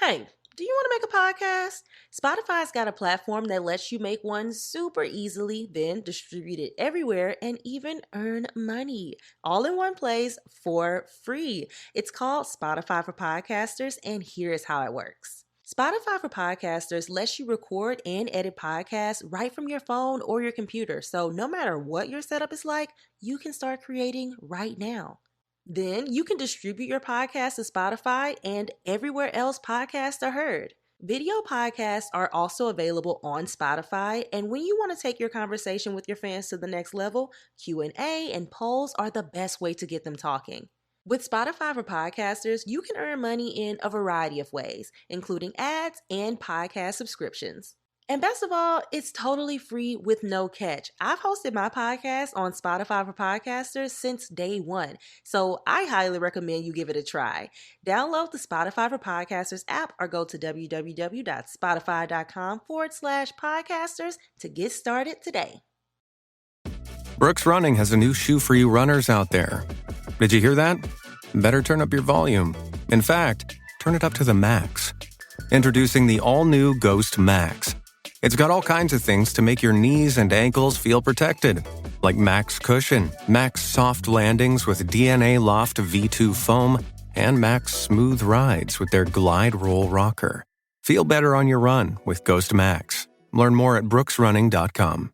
Hey, do you want to make a podcast? Spotify's got a platform that lets you make one super easily, then distribute it everywhere and even earn money all in one place for free. It's called Spotify for Podcasters, and here's how it works. Spotify for Podcasters lets you record and edit podcasts right from your phone or your computer. So no matter what your setup is like, you can start creating right now. Then you can distribute your podcast to Spotify and everywhere else podcasts are heard. Video podcasts are also available on Spotify, and when you want to take your conversation with your fans to the next level, Q&A and polls are the best way to get them talking. With Spotify for Podcasters, you can earn money in a variety of ways, including ads and podcast subscriptions. And best of all, it's totally free with no catch. I've hosted my podcast on Spotify for Podcasters since day one, so I highly recommend you give it a try. Download the Spotify for Podcasters app or go to www.spotify.com/podcasters to get started today. Brooks Running has a new shoe for you runners out there. Did you hear that? Better turn up your volume. In fact, turn it up to the max. Introducing the all-new Ghost Max. It's got all kinds of things to make your knees and ankles feel protected, like Max Cushion, Max Soft Landings with DNA Loft V2 foam, and Max Smooth Rides with their Glide Roll Rocker. Feel better on your run with Ghost Max. Learn more at brooksrunning.com.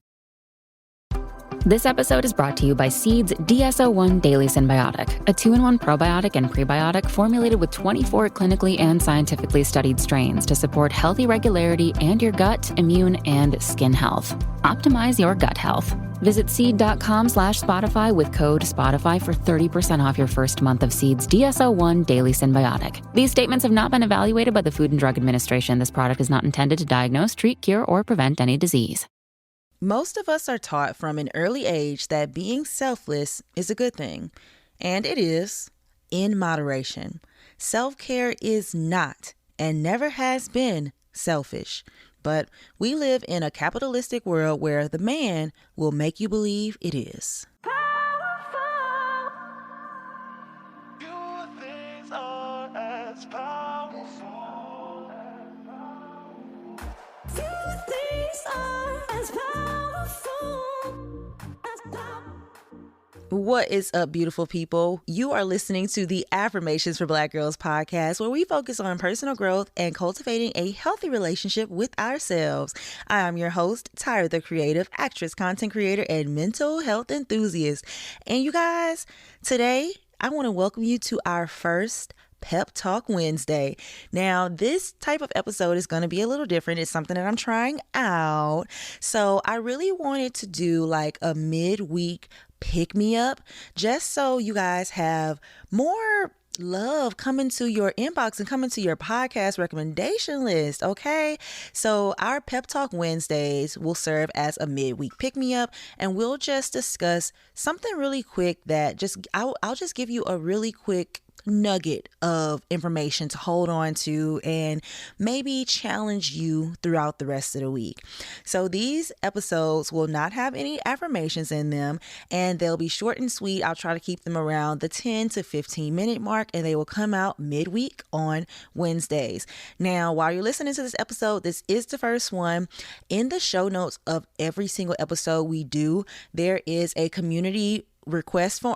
This episode is brought to you by Seed's DSO1 Daily Symbiotic, a 2-in-1 probiotic and prebiotic formulated with 24 clinically and scientifically studied strains to support healthy regularity and your gut, immune, and skin health. Optimize your gut health. Visit seed.com/Spotify with code Spotify for 30% off your first month of Seed's DSO1 Daily Symbiotic. These statements have not been evaluated by the Food and Drug Administration. This product is not intended to diagnose, treat, cure, or prevent any disease. Most of us are taught from an early age that being selfless is a good thing. And it is, in moderation. Self-care is not and never has been selfish. But we live in a capitalistic world where the man will make you believe it is. Powerful. Your things are as powerful. Your things are as powerful. What is up, beautiful people? You are listening to the Affirmations for Black Girls podcast, where we focus on personal growth and cultivating a healthy relationship with ourselves. I am your host, Tyra, the creative actress, content creator, and mental health enthusiast. And you guys, today I want to welcome you to our first Pep Talk Wednesday. Now, this type of episode is going to be a little different. It's something that I'm trying out. So I really wanted to do like a midweek pick me up, just so you guys have more love coming to your inbox and coming to your podcast recommendation list. Okay. So our Pep Talk Wednesdays will serve as a midweek pick me up, and we'll just discuss something really quick that I'll just give you a really quick nugget of information to hold on to and maybe challenge you throughout the rest of the week. So these episodes will not have any affirmations in them, and they'll be short and sweet. I'll try to keep them around the 10 to 15 minute mark, and they will come out midweek on Wednesdays. Now, while you're listening to this episode, this is the first one. In the show notes of every single episode we do, there is a community request form.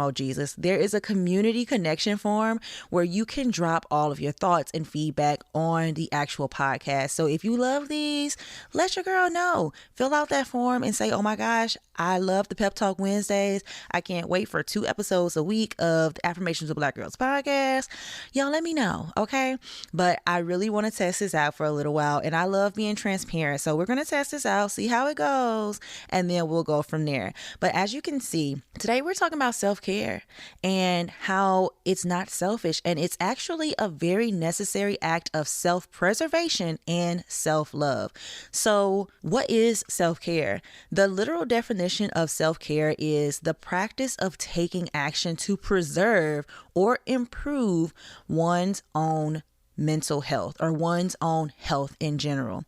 Oh, Jesus. There is a community connection form where you can drop all of your thoughts and feedback on the actual podcast. So if you love these, let your girl know. Fill out that form and say, oh my gosh, I love the Pep Talk Wednesdays. I can't wait for 2 episodes a week of the Affirmations of Black Girls podcast. Y'all let me know. Okay. But I really want to test this out for a little while, and I love being transparent. So we're going to test this out, see how it goes, and then we'll go from there. But as you can see, today we're talking about self-care and how it's not selfish, and it's actually a very necessary act of self-preservation and self-love. So what is self-care? The literal definition of self-care is the practice of taking action to preserve or improve one's own mental health or one's own health in general.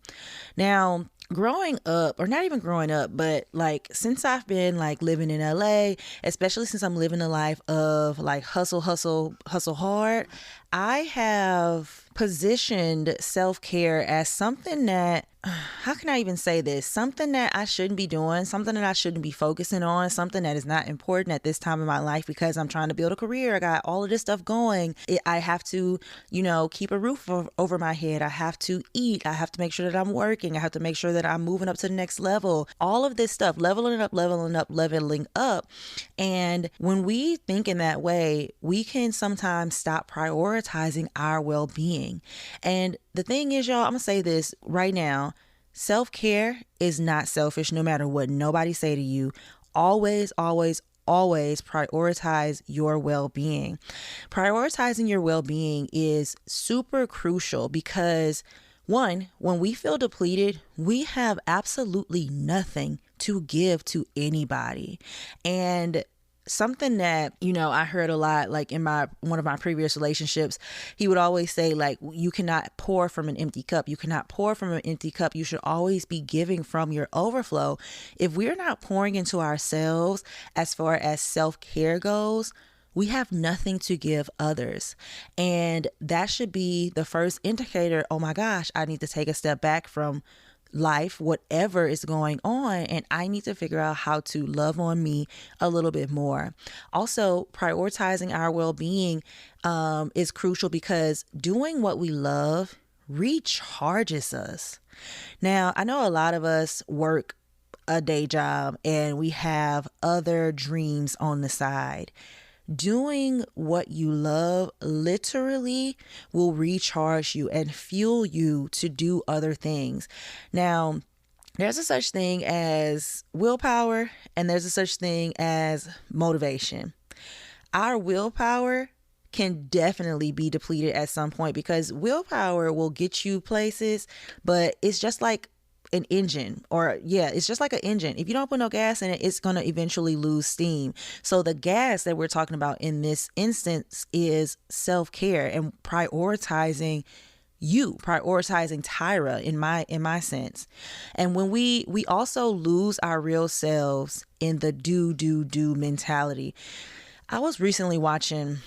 Now, growing up, or not even growing up, but like since I've been like living in LA, especially since I'm living a life of like hustle hard, I have positioned self-care as something that, how can I even say this? Something that I shouldn't be doing, something that I shouldn't be focusing on, something that is not important at this time in my life because I'm trying to build a career. I got all of this stuff going. I have to, keep a roof over my head. I have to eat. I have to make sure that I'm working. I have to make sure that I'm moving up to the next level. All of this stuff, leveling up. And when we think in that way, we can sometimes stop prioritizing our well-being. And the thing is, y'all, I'm gonna say this right now. Self-care is not selfish, no matter what nobody say to you. Always, always, always prioritize your well-being. Prioritizing your well-being is super crucial because, one, when we feel depleted, we have absolutely nothing to give to anybody. And something that, I heard a lot, like in one of my previous relationships, he would always say, like, you cannot pour from an empty cup. You cannot pour from an empty cup. You should always be giving from your overflow. If we're not pouring into ourselves as far as self-care goes, we have nothing to give others. And that should be the first indicator. Oh my gosh, I need to take a step back from life, whatever is going on, and I need to figure out how to love on me a little bit more. Also, prioritizing our well-being is crucial because doing what we love recharges us. Now, I know a lot of us work a day job and we have other dreams on the side. Doing what you love literally will recharge you and fuel you to do other things. Now, there's a such thing as willpower and there's a such thing as motivation. Our willpower can definitely be depleted at some point because willpower will get you places, but it's just like an engine, it's just like an engine. If you don't put no gas in it, it's going to eventually lose steam. So the gas that we're talking about in this instance is self-care and prioritizing Tyra in my sense. And when we also lose our real selves in the do mentality. I was recently watching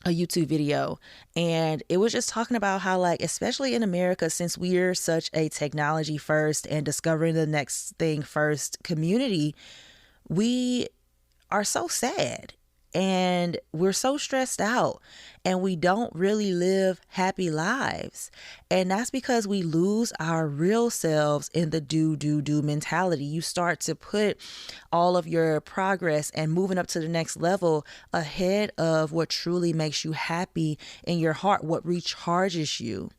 a YouTube video and it was just talking about how, like, especially in America, since we're such a technology first and discovering the next thing first community, we are so sad and we're so stressed out and we don't really live happy lives. And that's because we lose our real selves in the do mentality. You start to put all of your progress and moving up to the next level ahead of what truly makes you happy in your heart, what recharges you.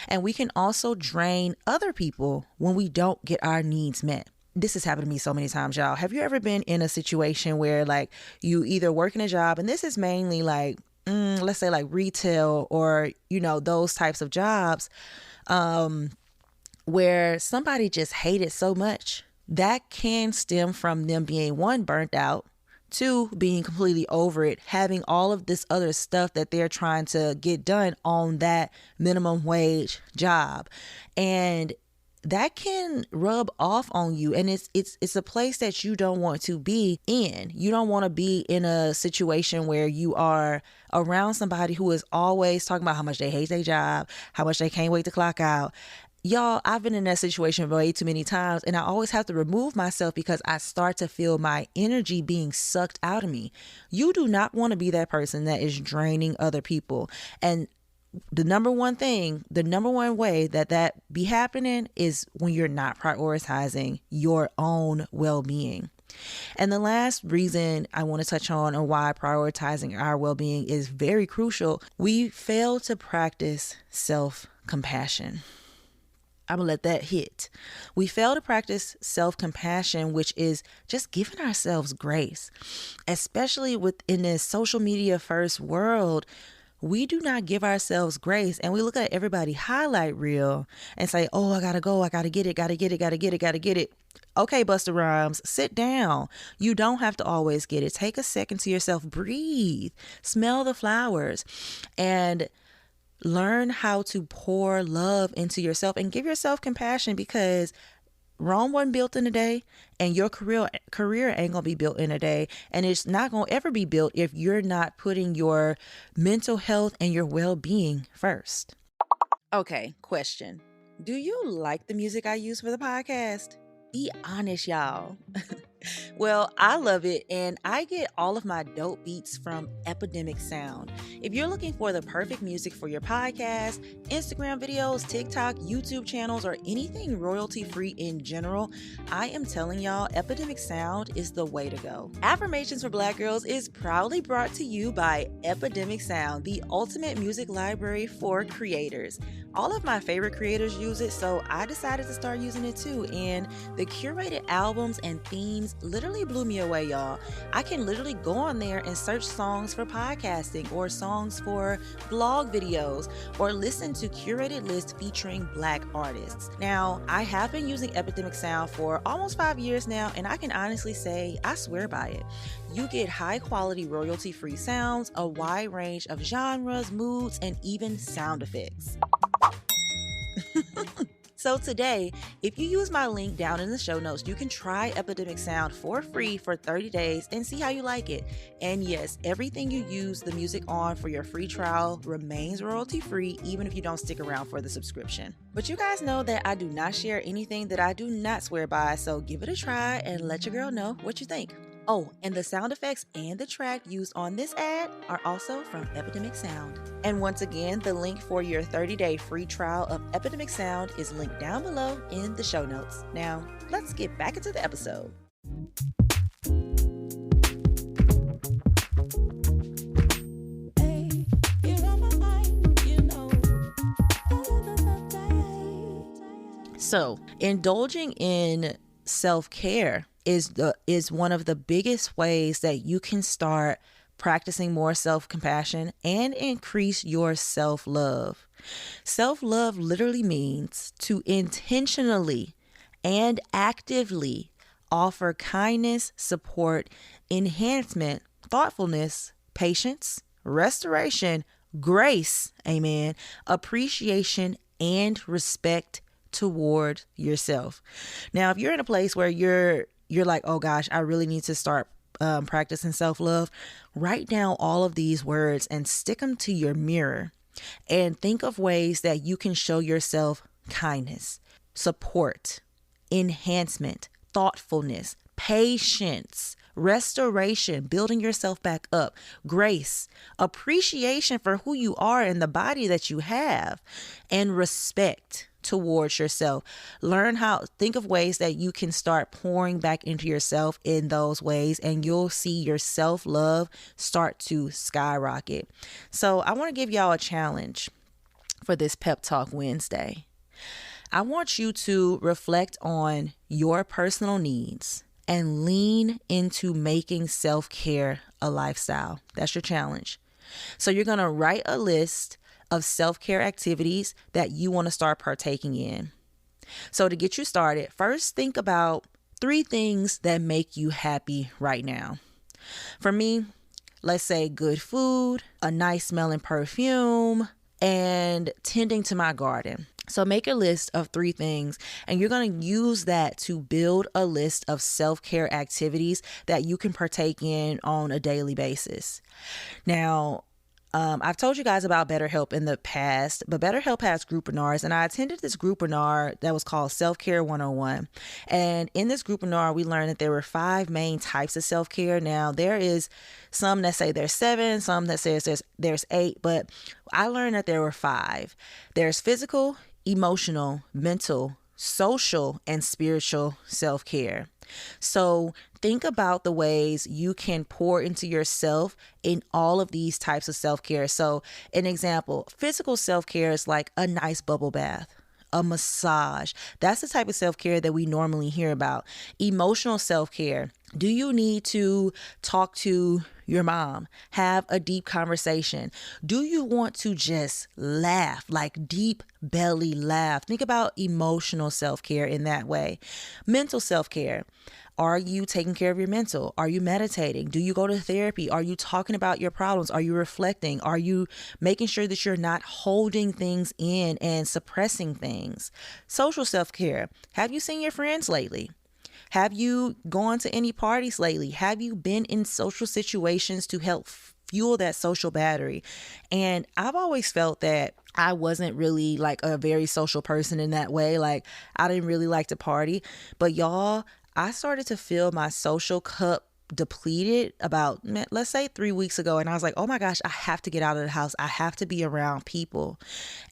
And we can also drain other people when we don't get our needs met. This has happened to me so many times, y'all. Have you ever been in a situation where, like, you either work in a job, and this is mainly like, let's say like retail or, those types of jobs, where somebody just hated so much that can stem from them being, one, burnt out, two, being completely over it, having all of this other stuff that they're trying to get done on that minimum wage job. And that can rub off on you. And it's a place that you don't want to be in. You don't want to be in a situation where you are around somebody who is always talking about how much they hate their job, how much they can't wait to clock out. Y'all, I've been in that situation way too many times, and I always have to remove myself because I start to feel my energy being sucked out of me. You do not want to be that person that is draining other people. And the number one way that be happening is when you're not prioritizing your own well-being. And the last reason I want to touch on why prioritizing our well-being is very crucial, we fail to practice self-compassion. I'm going to let that hit. We fail to practice self-compassion, which is just giving ourselves grace, especially within this social media first world. We do not give ourselves grace, and we look at everybody highlight reel and say, oh, I gotta go, I gotta get it. Okay, Busta Rhymes, sit down. You don't have to always get it. Take a second to yourself, breathe, smell the flowers, and learn how to pour love into yourself and give yourself compassion, because Rome wasn't built in a day, and your career ain't gonna be built in a day, and it's not gonna ever be built if you're not putting your mental health and your well-being first. Okay, question. Do you like the music I use for the podcast? Be honest, y'all. Well, I love it, and I get all of my dope beats from Epidemic Sound. If you're looking for the perfect music for your podcast, Instagram videos, TikTok, YouTube channels, or anything royalty-free in general, I am telling y'all, Epidemic Sound is the way to go. Affirmations for Black Girls is proudly brought to you by Epidemic Sound, the ultimate music library for creators. All of my favorite creators use it, so I decided to start using it too, and the curated albums and themes literally blew me away, y'all. I can literally go on there and search songs for podcasting or songs for vlog videos or listen to curated lists featuring Black artists. Now, I have been using Epidemic Sound for almost 5 years now, and I can honestly say I swear by it. You get high quality royalty-free sounds, a wide range of genres, moods, and even sound effects. So today, if you use my link down in the show notes, you can try Epidemic Sound for free for 30 days and see how you like it. And yes, everything you use the music on for your free trial remains royalty free, even if you don't stick around for the subscription. But you guys know that I do not share anything that I do not swear by, so give it a try and let your girl know what you think. Oh, and the sound effects and the track used on this ad are also from Epidemic Sound. And once again, the link for your 30-day free trial of Epidemic Sound is linked down below in the show notes. Now, let's get back into the episode. So, indulging in self-care is one of the biggest ways that you can start practicing more self-compassion and increase your self-love. Self-love literally means to intentionally and actively offer kindness, support, enhancement, thoughtfulness, patience, restoration, grace, amen, appreciation, and respect toward yourself. Now, if you're in a place where you're like, oh gosh, I really need to start practicing self-love, write down all of these words and stick them to your mirror and think of ways that you can show yourself kindness, support, enhancement, thoughtfulness, patience, restoration, building yourself back up, grace, appreciation for who you are and the body that you have, and respect towards yourself. Learn how, think of ways that you can start pouring back into yourself in those ways, and you'll see your self-love start to skyrocket. So I want to give y'all a challenge for this Pep Talk Wednesday. I want you to reflect on your personal needs and lean into making self-care a lifestyle. That's your challenge. So you're going to write a list of self-care activities that you want to start partaking in. So to get you started, first think about 3 things that make you happy right now. For me, let's say good food, a nice smelling perfume, and tending to my garden. So make a list of 3 things, and you're going to use that to build a list of self-care activities that you can partake in on a daily basis. Now, I've told you guys about BetterHelp in the past, but BetterHelp has groupinars, and I attended this groupinar that was called Self-Care 101. And in this groupinar, we learned that there were 5 main types of self-care. Now, there is some that say there's 7, some that says there's 8, but I learned that there were 5. There's physical, emotional, mental, social, and spiritual self-care. So think about the ways you can pour into yourself in all of these types of self-care. So an example, physical self-care is like a nice bubble bath, a massage. That's the type of self-care that we normally hear about. Emotional self-care, Do you need to talk to your mom, have a deep conversation? Do you want to just laugh, like deep belly laugh? Think about emotional self-care in that way. Mental self-care. Are you taking care of your mental? Are you meditating? Do you go to therapy? Are you talking about your problems? Are you reflecting? Are you making sure that you're not holding things in and suppressing things? Social self-care. Have you seen your friends lately? Have you gone to any parties lately? Have you been in social situations to help fuel that social battery? And I've always felt that I wasn't really like a very social person in that way. Like, I didn't really like to party. But y'all, I started to feel my social cup depleted about, let's say 3 weeks ago. And I was like, oh my gosh, I have to get out of the house. I have to be around people.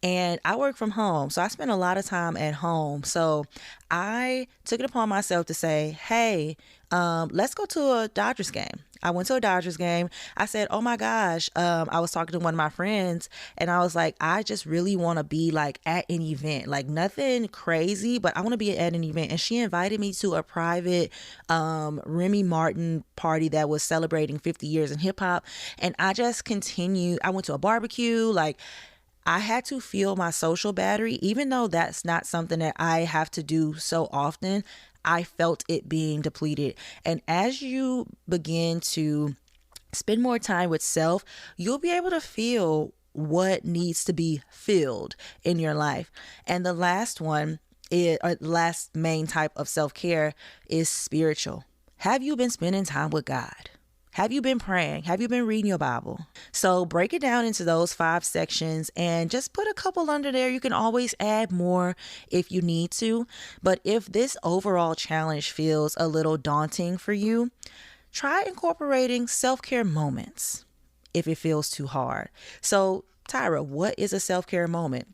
And I work from home, so I spend a lot of time at home. So I took it upon myself to say, hey, let's go to a Dodgers game. I went to a Dodgers game. I said, oh my gosh, I was talking to one of my friends and I was like, I just really want to be like at an event, like nothing crazy, but I want to be at an event. And she invited me to a private Remy Martin party that was celebrating 50 years in hip hop. And I just continued. I went to a barbecue. Like, I had to feel my social battery, even though that's not something that I have to do so often. I felt it being depleted. And as you begin to spend more time with self, you'll be able to feel what needs to be filled in your life. And the last one is, or last main type of self-care is spiritual. Have you been spending time with God? Have you been praying? Have you been reading your Bible? So break it down into those 5 sections and just put a couple under there. You can always add more if you need to. But if this overall challenge feels a little daunting for you, try incorporating self-care moments if it feels too hard. So Tyra, what is a self-care moment?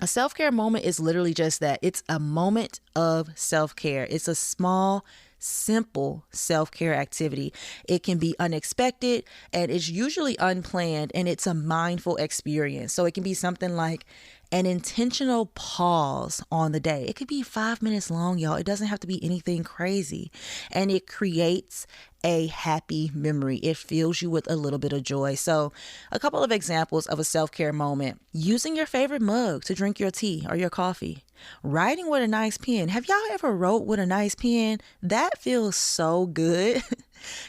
A self-care moment is literally just that. It's a moment of self-care. It's a small, simple self-care activity. It can be unexpected and it's usually unplanned, and it's a mindful experience. So it can be something like an intentional pause on the day. It could be 5 minutes long, y'all. It doesn't have to be anything crazy. And it creates a happy memory. It fills you with a little bit of joy. So a couple of examples of a self-care moment: using your favorite mug to drink your tea or your coffee, writing with a nice pen. Have y'all ever wrote with a nice pen? That feels so good.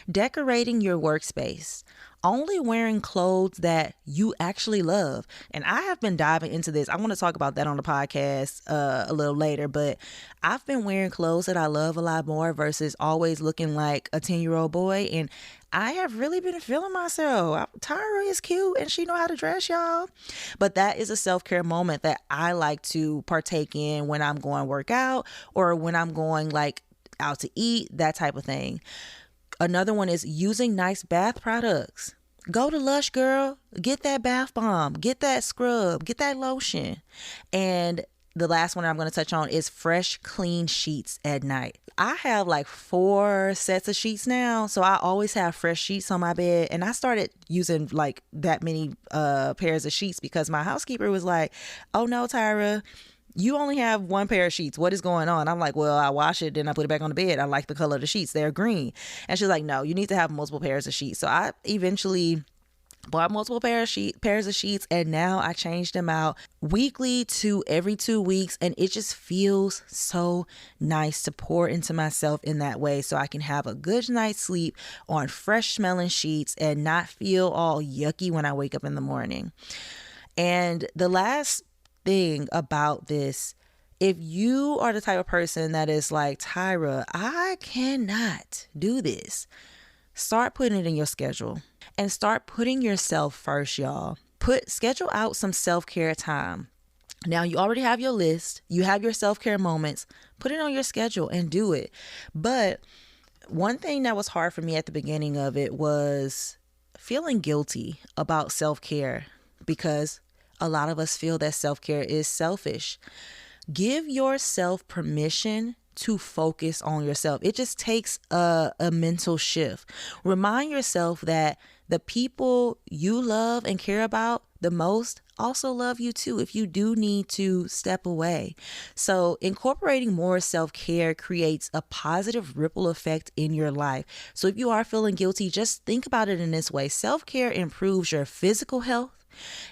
Decorating your workspace. Only wearing clothes that you actually love. And I have been diving into this. I want to talk about that on the podcast a little later, but I've been wearing clothes that I love a lot more versus always looking like a 10-year-old boy. And I have really been feeling myself. Tyra is cute and she know how to dress, y'all. But that is a self-care moment that I like to partake in when I'm going work out or when I'm going like out to eat, that type of thing. Another one is using nice bath products. Go to Lush, girl. Get that bath bomb. Get that scrub. Get that lotion. And the last one I'm going to touch on is fresh, clean sheets at night. I have like 4 sets of sheets now, so I always have fresh sheets on my bed. And I started using like that many pairs of sheets because my housekeeper was like, oh no, Tyra, you only have 1 pair of sheets. What is going on? I'm like, well, I wash it, then I put it back on the bed. I like the color of the sheets. They're green. And she's like, no, you need to have multiple pairs of sheets. So I eventually bought multiple pairs of sheets, and now I change them out weekly to every 2 weeks. And it just feels so nice to pour into myself in that way so I can have a good night's sleep on fresh smelling sheets and not feel all yucky when I wake up in the morning. And the last thing about this, if you are the type of person that is like, Tyra, I cannot do this, start putting it in your schedule and start putting yourself first, y'all. Schedule out some self-care time. Now you already have your list, you have your self-care moments, put it on your schedule and do it. But one thing that was hard for me at the beginning of it was feeling guilty about self-care, because a lot of us feel that self-care is selfish. Give yourself permission to focus on yourself. It just takes a mental shift. Remind yourself that the people you love and care about, the most also love you too if you do need to step away. So incorporating more self-care creates a positive ripple effect in your life. So if you are feeling guilty, just think about it in this way. Self-care improves your physical health.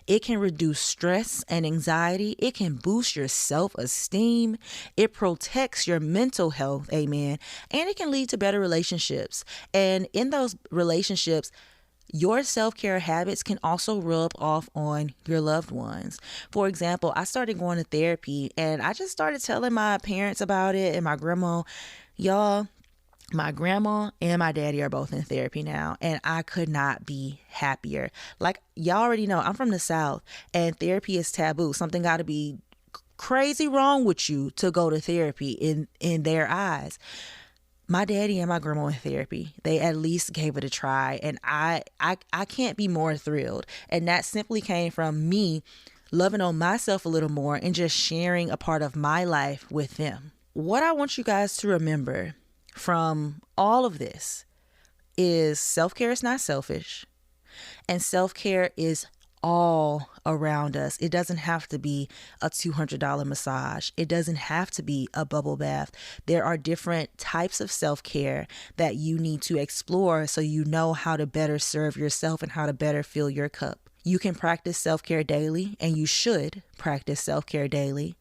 It can reduce stress and anxiety. It can boost your self-esteem. It protects your mental health, amen. And it can lead to better relationships. And in those relationships, your self-care habits can also rub off on your loved ones. For example, I started going to therapy and I just started telling my parents about it and my grandma. Y'all, my grandma and my daddy are both in therapy now, and I could not be happier. Like, y'all already know, I'm from the South, and therapy is taboo. Something got to be crazy wrong with you to go to therapy in their eyes. My daddy and my grandma in therapy, they at least gave it a try, and I can't be more thrilled. And that simply came from me loving on myself a little more and just sharing a part of my life with them. What I want you guys to remember from all of this is self-care is not selfish, and self-care is all around us. It doesn't have to be a $200 massage. It doesn't have to be a bubble bath. There are different types of self-care that you need to explore so you know how to better serve yourself and how to better fill your cup. You can practice self-care daily, and you should practice self-care daily.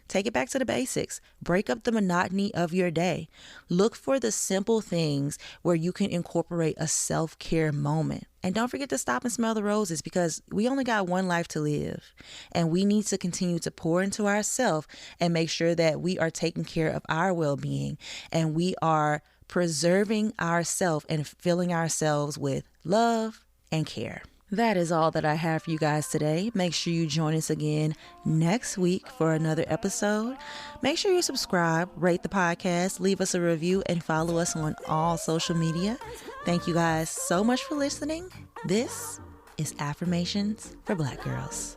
Take it back to the basics. Break up the monotony of your day. Look for the simple things where you can incorporate a self-care moment. And don't forget to stop and smell the roses, because we only got one life to live. And we need to continue to pour into ourselves and make sure that we are taking care of our well-being, and we are preserving ourselves and filling ourselves with love and care. That is all that I have for you guys today. Make sure you join us again next week for another episode. Make sure you subscribe, rate the podcast, leave us a review, and follow us on all social media. Thank you guys so much for listening. This is Affirmations for Black Girls.